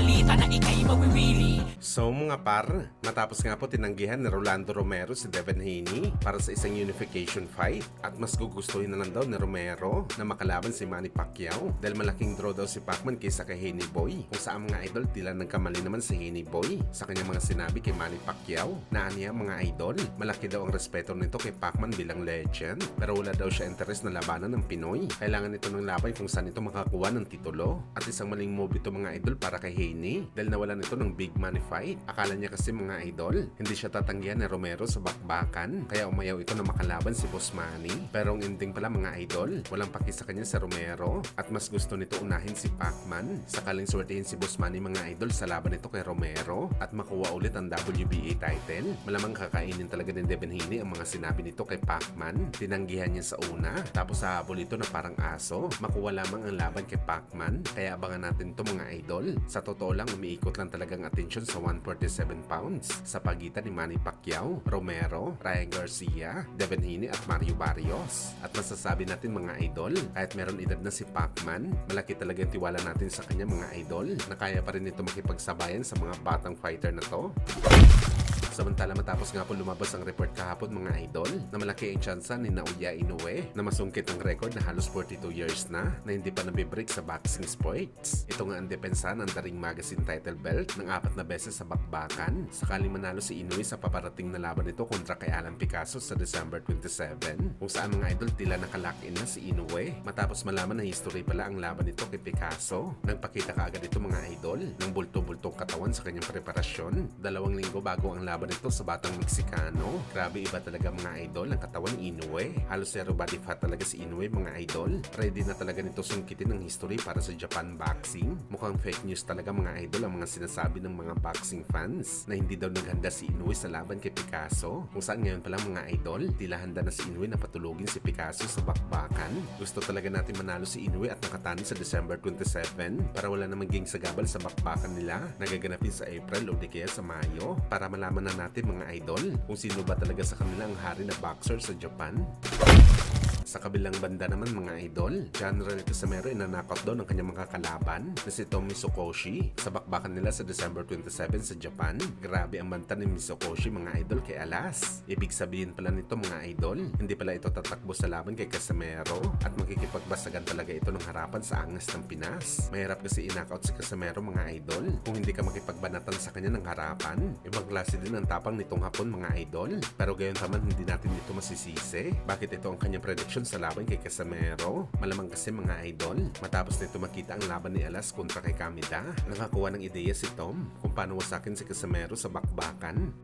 balita na ikay mawiwili. So mga par, matapos nga po tinanggihan ni Rolando Romero si Devin Haney para sa isang unification fight at mas gugustuhin na lang daw ni Romero na makalaban si Manny Pacquiao dahil malaking draw daw si Pacman kaysa kay Haney Boy. Kung saan mga idol tila nagkamali naman si Haney Boy sa kanyang mga sinabi kay Manny Pacquiao na aniya mga idol, malaki daw ang respeto nito kay Pacman bilang legend pero wala daw siya interes na labanan ng Pinoy. Kailangan ito ng laban kung saan ito makakuha ng titulo at isang maling move ito mga idol para kay Haney dahil nawalan ito ng big money fight. Akala niya kasi mga idol, hindi siya tatanggihan ni Romero sa bakbakan kaya umayaw ito na makalaban si Boss Manny. Pero ang ending pala mga idol, walang paki sa kanya si Romero at mas gusto nito unahin si Pacman. Sakaling swertihin si Boss Manny mga idol sa laban nito kay Romero at makuha ulit ang WBA title. Malamang kakainin talaga ni Devin Haney ang mga sinabi nito kay Pacman. Tinanggihan niya sa una tapos hahabol ito na parang aso. Makuha lamang ang laban kay Pacman kaya abangan natin to mga idol. Sa totoo lang umiikot lang talagang atensyon sa 147 pounds sa pagitan ni Manny Pacquiao, Romero, Ryan Garcia, Devin Haney at Mario Barrios. At masasabi natin mga idol, kahit meron edad na si Pacman, malaki talagang tiwala natin sa kanya mga idol na kaya pa rin ito makipagsabayan sa mga batang fighter na to. Samantala matapos nga po lumabas ang report kahapon mga idol na malaki ang tsansa ni Naoya Inoue na masungkit ang record na halos 42 years na hindi pa nabibreak sa boxing sports. Ito nga ang depensa ng The Ring Magazine title belt ng 4 na beses sa bakbakan sakaling manalo si Inoue sa paparating na laban nito kontra kay Alan Picasso sa December 27 kung saan mga idol tila nakalock-in na si Inoue matapos malaman na history pala ang laban nito kay Picasso. Nagpakita kaagad ito mga idol ng bulto-bultong katawan sa kanyang preparasyon 2 linggo bago ang laban ito sa batang Meksikano. Grabe iba talaga mga idol ang katawan ni Inoue. Halos zero body fat talaga si Inoue mga idol. Ready na talaga nito sungkitin ng history para sa Japan boxing. Mukhang fake news talaga mga idol ang mga sinasabi ng mga boxing fans na hindi daw naghanda si Inoue sa laban kay Picasso. Kung saan ngayon pala mga idol, tila handa na si Inoue na patulugin si Picasso sa bakbakan. Gusto talaga natin manalo si Inoue at nakatani sa December 27 para wala na maging sagabal sa bakbakan nila nagaganapin sa April o di kaya sa Mayo para malaman na natin mga idol kung sino ba talaga sa kanila ang hari na boxer sa Japan. Sa kabilang banda naman mga idol, General Casimero inanakot daw ng kanyang mga kalaban na si Tom Misokoshi sa bakbakan nila sa December 27 sa Japan. Grabe ang banta ni Misokoshi mga idol kay Alas. Ibig sabihin pala nito mga idol, hindi pala ito tatakbo sa laban kay Casimero at makikipagbasagan talaga ito ng harapan sa angas ng Pinas. Mahirap kasi inakot si Casimero mga idol kung hindi ka makipagbanatan sa kanya ng harapan. Ibang klase din ang tapang nitong hapon mga idol. Pero gayon paman hindi natin ito masisisi. Bakit ito ang kanyang prediction sa laban kay Casimero? Malamang kasi mga idol, matapos nito makita ang laban ni Alas kontra kay Kamida, nakakuha ng ideya si Tom kung paano wasakin si Casimero sa bakbakan.